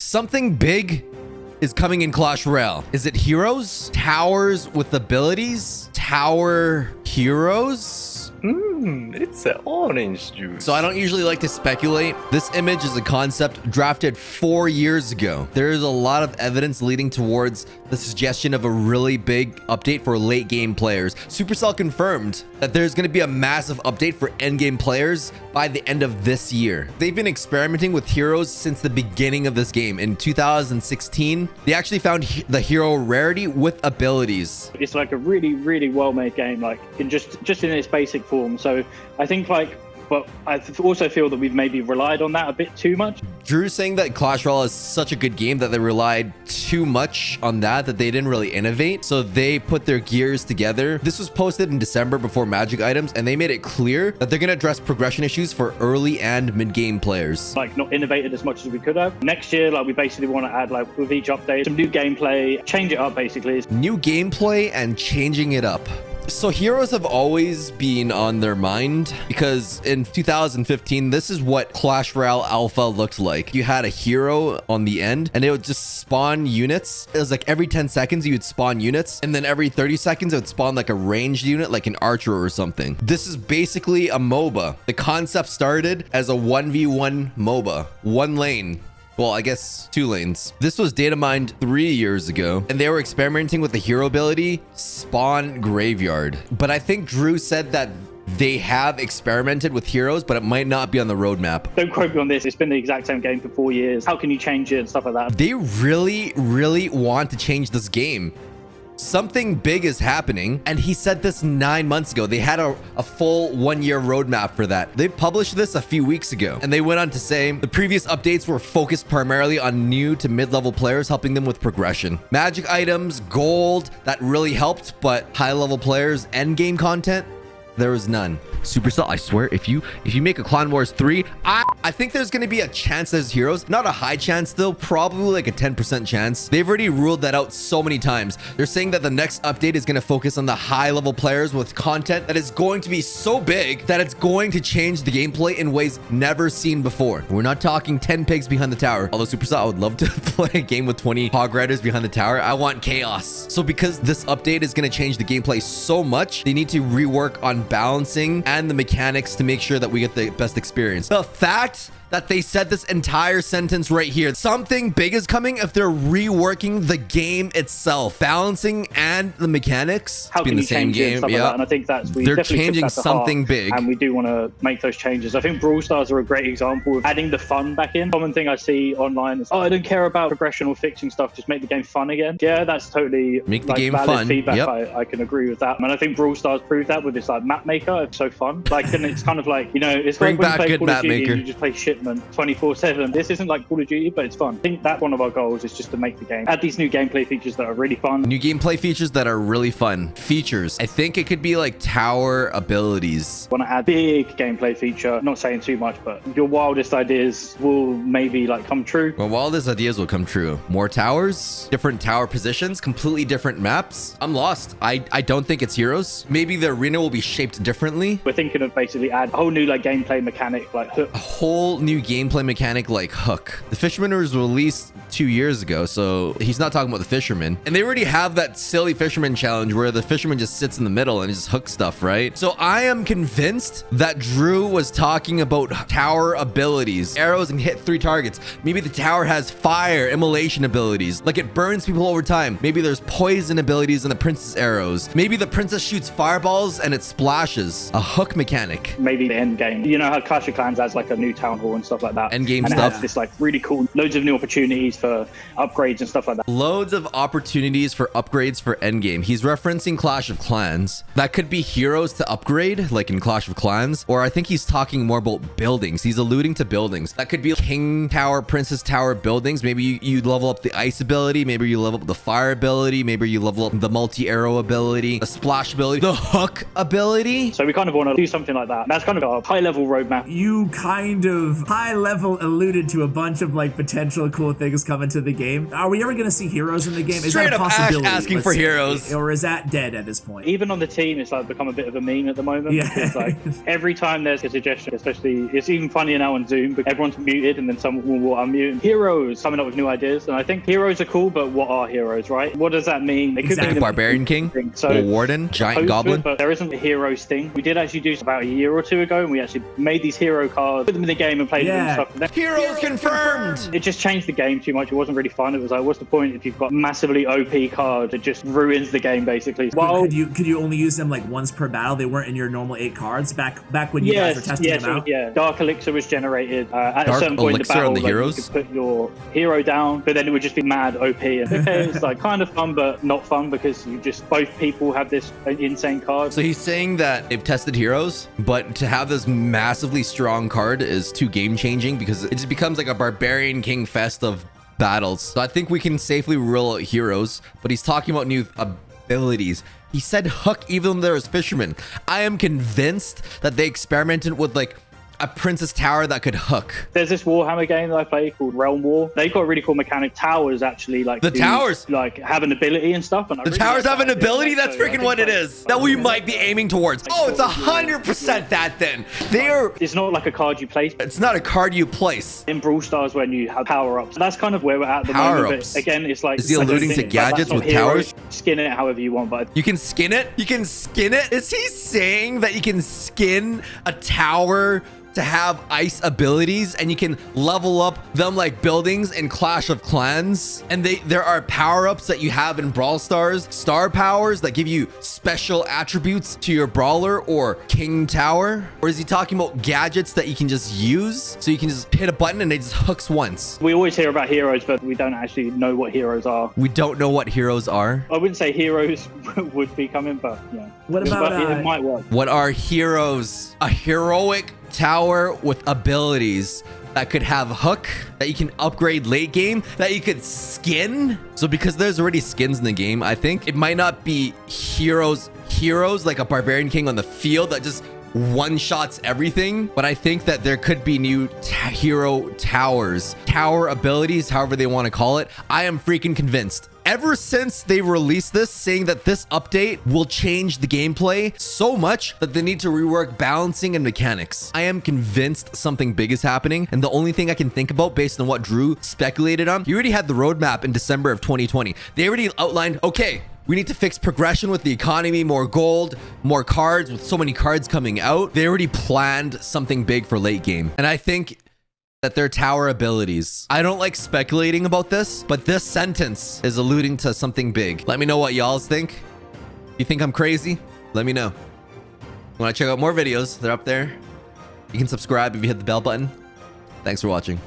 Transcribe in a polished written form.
Something big is coming in Clash Royale. Is it heroes? Towers with abilities? Tower heroes? It's an orange juice. So I don't usually like to speculate. This image is a concept drafted 4 years ago. There is a lot of evidence leading towards the suggestion of a really big update for late game players. Supercell confirmed that there's going to be a massive update for end game players by the end of this year. They've been experimenting with heroes since the beginning of this game. In 2016, they actually found the hero rarity with abilities. It's like a really, really well-made game, like in just in its basic form. So I think but I also feel that we've maybe relied on that a bit too much. Drew's saying that Clash Royale is such a good game that they relied too much on that they didn't really innovate. So they put their gears together. This was posted in December before Magic items, and they made it clear that they're going to address progression issues for early and mid-game players. Like not innovated as much as we could have. Next year, like we basically want to add like with each update, some new gameplay, change it up basically. New gameplay and changing it up. So heroes have always been on their mind because in 2015, this is what Clash Royale Alpha looked like. You had a hero on the end and it would just spawn units. It was like every 10 seconds you would spawn units, and then every 30 seconds it would spawn like a ranged unit like an archer or something. This is basically a MOBA. The concept started as a 1v1 MOBA. One lane. Well, I guess 2 lanes. This was data mined 3 years ago, and they were experimenting with the hero ability, Spawn Graveyard. But I think Drew said that they have experimented with heroes, but it might not be on the roadmap. Don't quote me on this. It's been the exact same game for 4 years. How can you change it and stuff like that? They really, really want to change this game. Something big is happening, and he said this 9 months ago. They had a full 1-year roadmap for that. They published this a few weeks ago, and they went on to say the previous updates were focused primarily on new to mid-level players, helping them with progression. Magic items, gold, that really helped, but high-level players, endgame content, there was none. Supercell, I swear, if you make a Clan Wars 3, I think there's going to be a chance there's heroes. Not a high chance though, probably like a 10% chance. They've already ruled that out so many times. They're saying that the next update is going to focus on the high level players with content that is going to be so big that it's going to change the gameplay in ways never seen before. We're not talking 10 pigs behind the tower. Although Supercell, I would love to play a game with 20 hog riders behind the tower. I want chaos. So because this update is going to change the gameplay so much, they need to rework on balancing and the mechanics to make sure that we get the best experience. The fact that they said this entire sentence right here, something big is coming, if they're reworking the game itself, balancing and the mechanics. How can you change it and stuff like that? And I think they're changing something big, and we do want to make those changes. I think Brawl Stars are a great example of adding the fun back in. Common thing I see online is, oh, I don't care about progression or fixing stuff, just make the game fun again. Yeah, that's totally make the game fun. Feedback. Yep. I can agree with that. And I think Brawl Stars proved that with this like map maker. It's so fun. Like, and it's kind of like, you know, it's bring like when back you play good Call of map Duty maker. And you just play shipment 24/7. This isn't like Call of Duty, but it's fun. I think that one of our goals is just to make the game, add these new gameplay features that are really fun. New gameplay features that are really fun. Features. I think it could be like tower abilities. Want to add big gameplay feature. Not saying too much, but your wildest ideas will maybe like come true. Well, wildest ideas will come true. More towers, different tower positions, completely different maps. I'm lost. I don't think it's heroes. Maybe the arena will be shaped differently. We're thinking of basically add a whole new like gameplay mechanic, like hook. A whole new gameplay mechanic like hook. The Fisherman was released 2 years ago, so he's not talking about the Fisherman. And they already have that silly Fisherman challenge where the Fisherman just sits in the middle and just hooks stuff, right? So I am convinced that Drew was talking about tower abilities. Arrows and hit 3 targets. Maybe the tower has fire, immolation abilities. Like it burns people over time. Maybe there's poison abilities in the princess arrows. Maybe the princess shoots fireballs and it splashes. A hook mechanic. Maybe the end game. You know how Clash of Clans has like a new town hall and stuff like that. End game and stuff. It has this like really cool, loads of new opportunities for upgrades and stuff like that. Loads of opportunities for upgrades for endgame. He's referencing Clash of Clans. That could be heroes to upgrade, like in Clash of Clans. Or I think he's talking more about buildings. He's alluding to buildings. That could be King Tower, Princess Tower buildings. Maybe you level up the ice ability. Maybe you level up the fire ability. Maybe you level up the multi-arrow ability, the splash ability, the hook ability. So we kind of want to do something like that. That's kind of our high-level roadmap. You kind of high level alluded to a bunch of like potential cool things coming to the game. Are we ever going to see heroes in the game? Is Straight that a up Ash possibility? asking let's for say? heroes. Or is that dead at this point? Even on the team, it's like become a bit of a meme at the moment. Yeah. It's like every time there's a suggestion, especially it's even funnier now on Zoom, but everyone's muted and then someone will unmute. Heroes coming up with new ideas, and I think heroes are cool, but what are heroes, right? What does that mean? They could Exactly. be Barbarian King, So or Warden, Giant opposed to Goblin. it, but there isn't a heroes thing. We did actually do this about a year or two ago, and we actually made these hero cards, put them in the game, and played with them and stuff. And then Heroes confirmed. it just changed the game too much. It wasn't really fun. It was like, what's the point if you've got massively OP card that just ruins the game basically? Well, Could you only use them like once per battle? They weren't in your normal 8 cards back when you guys were testing them out? Yeah. Dark Elixir was generated at a Dark certain point in the Elixir battle. on the like, heroes? you could put your hero down, but then it would just be mad OP. And okay, it's like kind of fun, but not fun because you just both people have this insane card. So he's saying that they've tested heroes, but to have this massively strong card is too game changing because it just becomes like a Barbarian King fest of battles. So I think we can safely rule out heroes, but he's talking about new abilities. He said hook even though there's fishermen. I am convinced that they experimented with like a Princess Tower that could hook. There's this Warhammer game that I play called Realm War. They've got a really cool mechanic. Towers actually like towers like have an ability and stuff. And The towers have an ability? That's freaking what it is. That we might be aiming towards. Oh, it's 100% that then. It's not like a card you place. It's not a card you place. In Brawl Stars when you have power-ups. That's kind of where we're at the moment. Power-ups. But again, it's like... Is he alluding to gadgets with towers? Skin it however you want, but... You can skin it? You can skin it? Is he saying that you can skin a tower to have ice abilities and you can level up them like buildings in Clash of Clans? And there are power-ups that you have in Brawl Stars, star powers that give you special attributes to your brawler or King Tower? Or is he talking about gadgets that you can just use so you can just hit a button and it just hooks once? We always hear about heroes, but we don't actually know what heroes are. We don't know what heroes are. I wouldn't say heroes would be coming, but yeah. What about it might work. What are heroes? A heroic tower with abilities that could have hook, that you can upgrade late game, that you could skin. So because there's already skins in the game, I think it might not be heroes like a Barbarian King on the field that just one-shots everything, but I think that there could be new hero towers, tower abilities, however they want to call it. I am freaking convinced. Ever since they released this, saying that this update will change the gameplay so much that they need to rework balancing and mechanics. I am convinced something big is happening, and the only thing I can think about based on what Drew speculated on, he already had the roadmap in December of 2020. They already outlined, okay, we need to fix progression with the economy, more gold, more cards. With so many cards coming out, they already planned something big for late game. And I think that their tower abilities, I don't like speculating about this, but this sentence is alluding to something big. Let me know what y'all's think. You think I'm crazy? Let me know. Want to check out more videos? They're up there. You can subscribe if you hit the bell button. Thanks for watching.